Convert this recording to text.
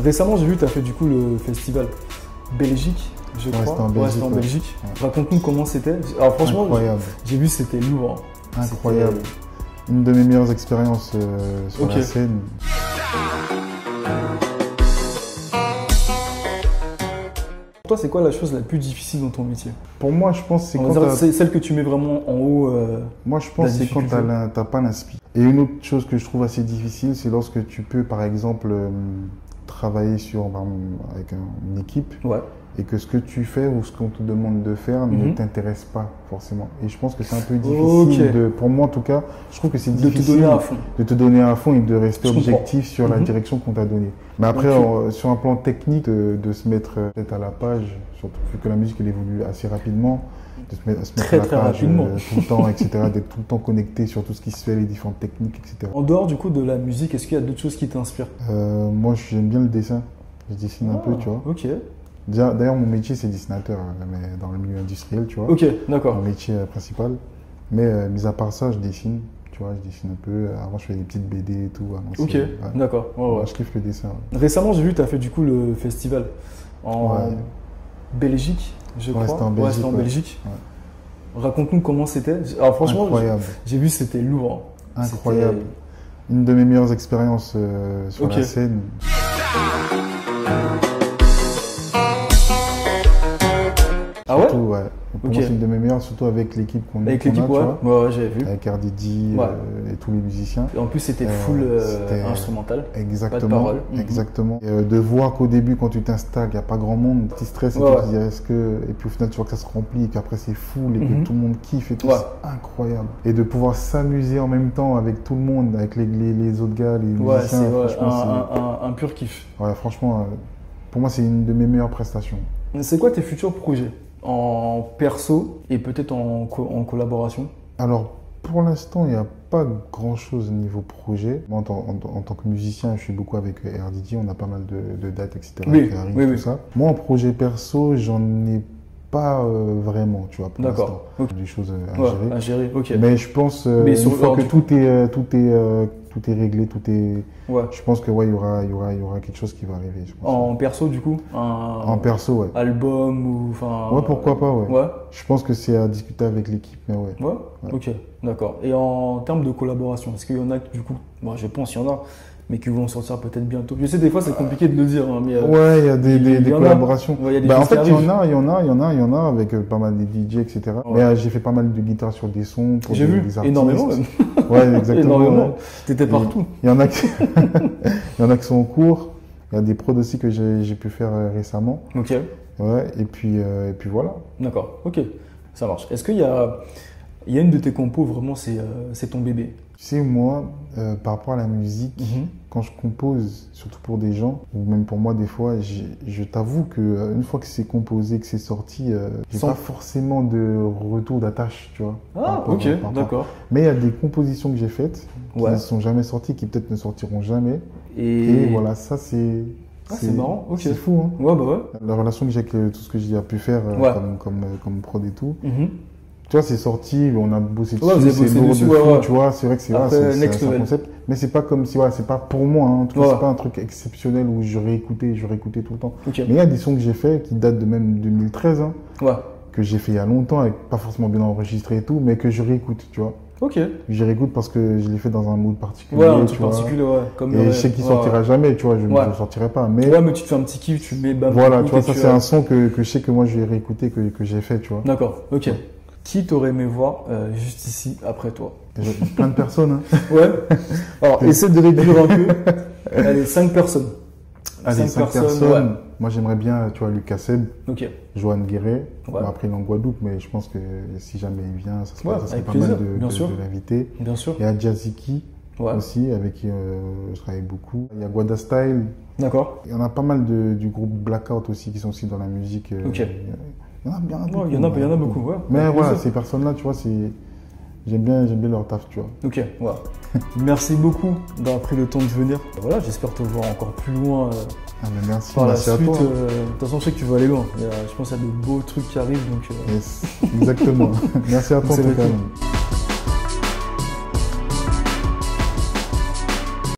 Récemment, j'ai vu que tu as fait du coup le festival Belgique, je crois. C'était en Belgique. Ouais, c'était en Belgique. Ouais. Raconte-nous comment c'était. Alors franchement, incroyable. j'ai vu c'était lourd. Incroyable. Une de mes meilleures expériences sur la scène. Pour toi, c'est quoi la chose la plus difficile dans ton métier? Pour moi, je pense que c'est celle que tu mets vraiment en haut. Moi, je pense que c'est quand tu n'as pas l'inspi. Et une autre chose que je trouve assez difficile, c'est lorsque tu peux, par exemple, travailler avec une équipe. Ouais. Et que ce que tu fais ou ce qu'on te demande de faire ne t'intéresse pas forcément. Et je pense que c'est un peu difficile, pour moi en tout cas, je trouve que c'est difficile de te donner à fond et de rester objectif sur la direction qu'on t'a donnée. Mais après, sur un plan technique, de se mettre peut-être à la page, surtout vu que la musique elle évolue assez rapidement, de se mettre à la page tout le temps, etc., d'être tout le temps connecté sur tout ce qui se fait, les différentes techniques, etc. En dehors du coup de la musique, est-ce qu'il y a d'autres choses qui t'inspirent? Moi, j'aime bien le dessin. Je dessine un peu, tu vois. Ok. D'ailleurs, mon métier, c'est dessinateur, mais dans le milieu industriel, tu vois. Ok, d'accord. Mon métier principal. Mais mis à part ça, je dessine, tu vois, je dessine un peu. Avant, je fais des petites BD et tout. Ok, d'accord. Ouais. Je kiffe le dessin. Ouais. Récemment, j'ai vu que tu as fait du coup le festival en Belgique, je crois. C'était en Belgique. C'était en Belgique. Ouais. Raconte-nous comment c'était. Alors franchement, j'ai vu c'était lourd. Incroyable. Une de mes meilleures expériences sur la scène. Ah ouais? Surtout, ouais. Pour moi, c'est une de mes meilleures, surtout avec l'équipe qu'on a. Avec l'équipe, ouais, j'avais vu. Avec RDD et tous les musiciens. Et en plus, c'était full instrumental. Exactement. Pas de paroles. Exactement. Et, de voir qu'au début, quand tu t'installes, il n'y a pas grand monde, petit stress, et tu te dis, est-ce que. Et puis au final, tu vois que ça se remplit, et qu'après, c'est full, et que tout le monde kiffe et tout. C'est incroyable. Et de pouvoir s'amuser en même temps avec tout le monde, avec les autres gars, les musiciens. C'est un pur kiff. Ouais, franchement, pour moi, c'est une de mes meilleures prestations. C'est quoi tes futurs projets? En perso et peut-être en collaboration? Alors, pour l'instant, il n'y a pas grand-chose au niveau projet. Moi, en tant que musicien, je suis beaucoup avec RDD, on a pas mal de dates, etc. Tout ça. Moi, en projet perso, j'en ai pas vraiment, tu vois, pour l'instant. Des choses à gérer. Mais je pense, une fois que tout est réglé, je pense que il y aura quelque chose qui va arriver. Je pense. En perso, du coup? En perso, ouais. Album ou enfin. Ouais, pourquoi pas, ouais. Je pense que c'est à discuter avec l'équipe, mais ouais. Ok, d'accord. Et en termes de collaboration, est-ce qu'il y en a du coup, je pense qu'il y en a, mais qui vont sortir peut-être bientôt? Je sais, des fois, c'est compliqué de le dire, hein, mais. Ouais, il y a des collaborations. En fait, il y en a avec pas mal de DJ, etc. Mais j'ai fait pas mal de guitares sur des sons pour des artistes. Énormément même. Ouais, exactement. Énormément. T'étais partout. Il y en a qui sont en cours. Il y a des prods aussi que j'ai pu faire récemment. Ok. Ouais, et puis voilà. D'accord, ok, ça marche. Est-ce qu'il y a une de tes compos, vraiment, c'est ton bébé? Tu sais, moi, par rapport à la musique, quand je compose, surtout pour des gens, ou même pour moi des fois, je t'avoue qu'une fois que c'est composé, que c'est sorti, j'ai pas forcément de retour d'attache, tu vois. Ah, ok, d'accord. Mais il y a des compositions que j'ai faites, qui ne sont jamais sorties, qui peut-être ne sortiront jamais. Et voilà, ça c'est... c'est marrant, ok. C'est fou, hein. Ouais, bah ouais. La relation que j'ai avec tout ce que j'ai pu faire comme prod et tout. Tu vois, c'est sorti, on a bossé dessus, c'est lourd de fou, tu vois, c'est vrai que c'est un concept, mais c'est pas comme si, c'est pas pour moi, hein. En tout cas, c'est pas un truc exceptionnel où je réécoutais tout le temps. Mais il y a des sons que j'ai fait qui datent de même 2013, hein, que j'ai fait il y a longtemps, avec pas forcément bien enregistré et tout, mais que je réécoute, tu vois. Ok. Je réécoute parce que je l'ai fait dans un mood particulier. Ouais, un truc particulier, ouais. Et je sais qu'il sortira jamais, tu vois, je ne le sortirai pas. Mais... Ouais, mais tu te fais un petit kiff, tu mets voilà, tu vois, ça c'est un son que je sais que moi je vais réécouter, que j'ai fait, tu vois. D'accord, ok. Qui t'aurais aimé voir juste ici, après toi? Plein de personnes, hein. Ouais. Alors, essaie de réduire un peu. Allez, 5 personnes. Allez, 5 personnes. Moi, j'aimerais bien, tu vois, Lucas Seb, Johan Guéret. Bon, après, il est en Guadeloupe, mais je pense que si jamais il vient, ça serait pas mal de l'inviter. Bien sûr. Il y a Jaziki aussi, avec qui je travaille beaucoup. Il y a Guada Style. D'accord. Il y en a pas mal du groupe Blackout aussi, qui sont aussi dans la musique. Ok. Il y en a bien beaucoup. Il y en a beaucoup, ouais. Mais voilà, ces personnes-là, tu vois, j'aime bien leur taf, tu vois. Ok, voilà. Merci beaucoup d'avoir pris le temps de venir. Voilà, j'espère te voir encore plus loin. Mais merci, merci à toi. De toute façon, je sais que tu vas aller loin. Je pense qu'il y a de beaux trucs qui arrivent. Donc, yes, exactement. Merci à toi, en tout cas.